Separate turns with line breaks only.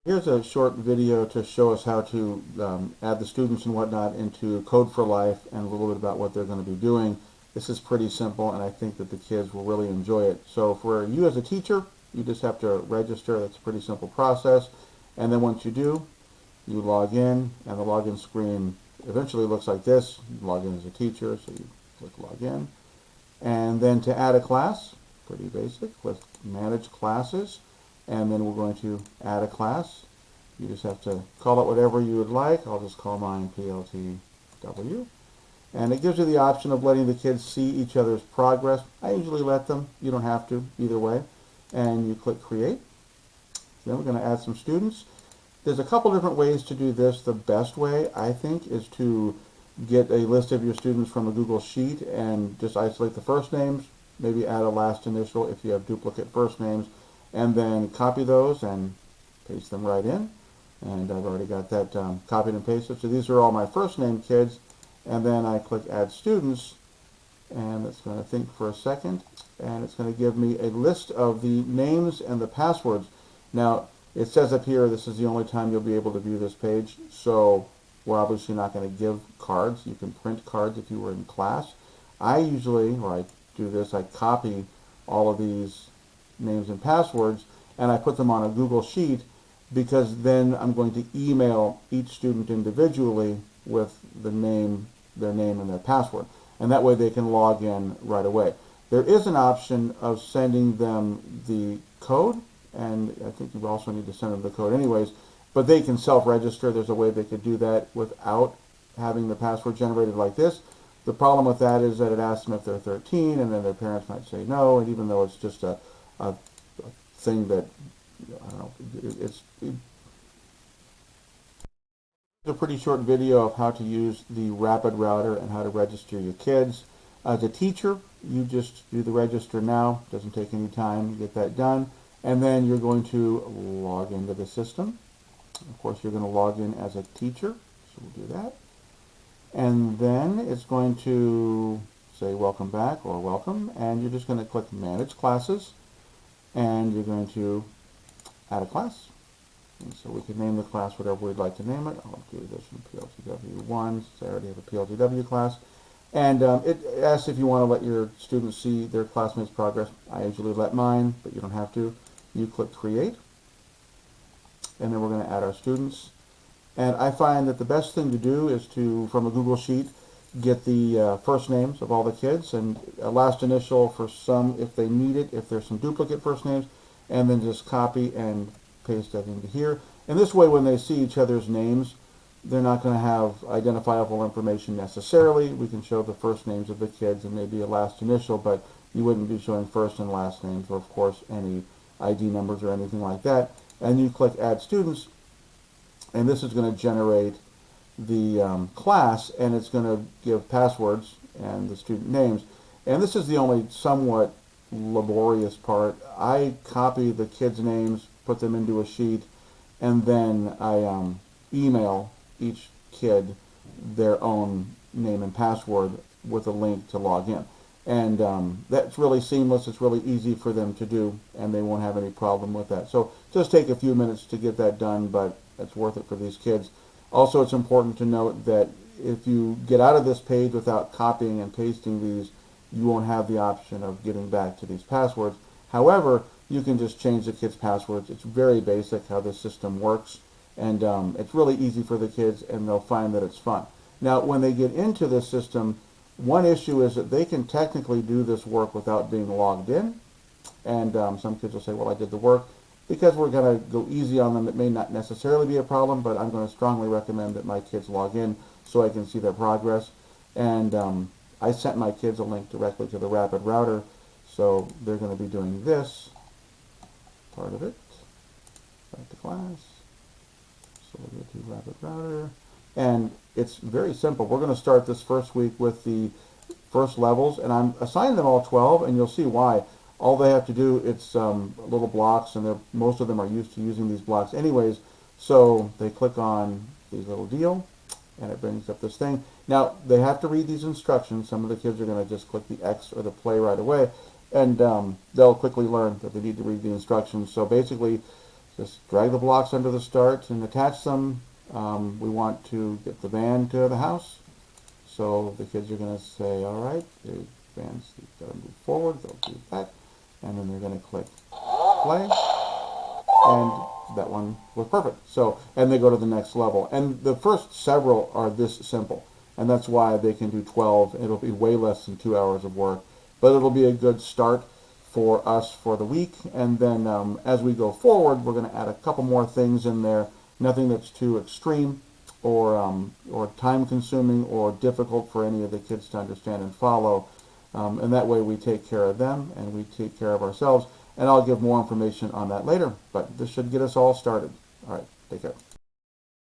Here's a short video to show us how to add the students and whatnot into Code for Life and a little bit about what they're going to be doing. This is pretty simple, and I think that the kids will really enjoy it. So for you as a teacher, you just have to register. That's a pretty simple process. And then once you do, you log in, and the login screen eventually looks like this. You log in as a teacher, so you click Login. And then to add a class, pretty basic, click Manage Classes, and then we're going to add a class. You just have to call it whatever you would like. I'll just call mine PLTW. And it gives you the option of letting the kids see each other's progress. I usually let them. You don't have to, either way. And you click Create. Then we're going to add some students. There's a couple different ways to do this. The best way, I think, is to get a list of your students from a Google Sheet and just isolate the first names, maybe add a last initial if you have duplicate first names, and then copy those and paste them right in. And I've already got that copied and pasted. So these are all my first name kids. And then I click Add Students, and it's going to think for a second, and it's going to give me a list of the names and the passwords. Now, it says up here this is the only time you'll be able to view this page, so we're obviously not going to give cards. You can print cards if you were in class. I usually, or I do this, I copy all of these names and passwords, and I put them on a Google Sheet, because then I'm going to email each student individually with their name and their password. And that way they can log in right away. There is an option of sending them the code, and I think you also need to send them the code anyways, but they can self-register. There's a way they could do that without having the password generated like this. The problem with that is that it asks them if they're 13, and then their parents might say no, and even though it's just a thing that, I don't know, it's a pretty short video of how to use the Rapid Router and how to register your kids. As a teacher, you just do the register now. It doesn't take any time to get that done. And then you're going to log into the system. Of course, you're going to log in as a teacher, so we'll do that. And then it's going to say welcome back or welcome, and you're just going to click Manage Classes, and you're going to add a class. And so we can name the class whatever we'd like to name it. I'll do this from PLTW1 since I already have a PLTW class. And it asks if you want to let your students see their classmates' progress. I usually let mine, but you don't have to. You click Create, and then we're going to add our students. And I find that the best thing to do is to, from a Google Sheet, get the first names of all the kids and a last initial for some if they need it, if there's some duplicate first names, and then just copy and paste that into here. And this way, when they see each other's names, they're not going to have identifiable information necessarily. We can show the first names of the kids and maybe a last initial, but you wouldn't be showing first and last names, or of course any ID numbers or anything like that. And you click Add Students, and this is going to generate the class, and it's going to give passwords and the student names. And this is the only somewhat laborious part. I copy the kids' names, put them into a sheet, and then I email each kid their own name and password with a link to log in. And that's really seamless. It's really easy for them to do, and they won't have any problem with that. So just take a few minutes to get that done, but it's worth it for these kids. Also, it's important to note that if you get out of this page without copying and pasting these, you won't have the option of getting back to these passwords. However, you can just change the kids' passwords. It's very basic how this system works, and it's really easy for the kids, and they'll find that it's fun. Now, when they get into this system, one issue is that they can technically do this work without being logged in, and some kids will say, well, I did the work. Because we're going to go easy on them, it may not necessarily be a problem, but I'm going to strongly recommend that my kids log in so I can see their progress. And I sent my kids a link directly to the Rapid Router, so they're going to be doing this part of it. Back to class. So we'll go to Rapid Router. And it's very simple. We're going to start this first week with the first levels, and I'm assigning them all 12, and you'll see why. All they have to do, it's little blocks, and most of them are used to using these blocks anyways. So they click on the little deal, and it brings up this thing. Now, they have to read these instructions. Some of the kids are going to just click the X or the play right away, and they'll quickly learn that they need to read the instructions. So basically, Just drag the blocks under the start and attach them. We want to get the van to the house. So the kids are going to say, all right, the van's got to move forward. They'll do that. And then they're going to click play. And that one was perfect. So, and they go to the next level. And the first several are this simple. And that's why they can do 12. It'll be way less than 2 hours of work. But it'll be a good start for us for the week. And then as we go forward, we're going to add a couple more things in there. Nothing that's too extreme or time consuming or difficult for any of the kids to understand and follow. And that way we take care of them and we take care of ourselves. And I'll give more information on that later. But this should get us all started. All right, take care.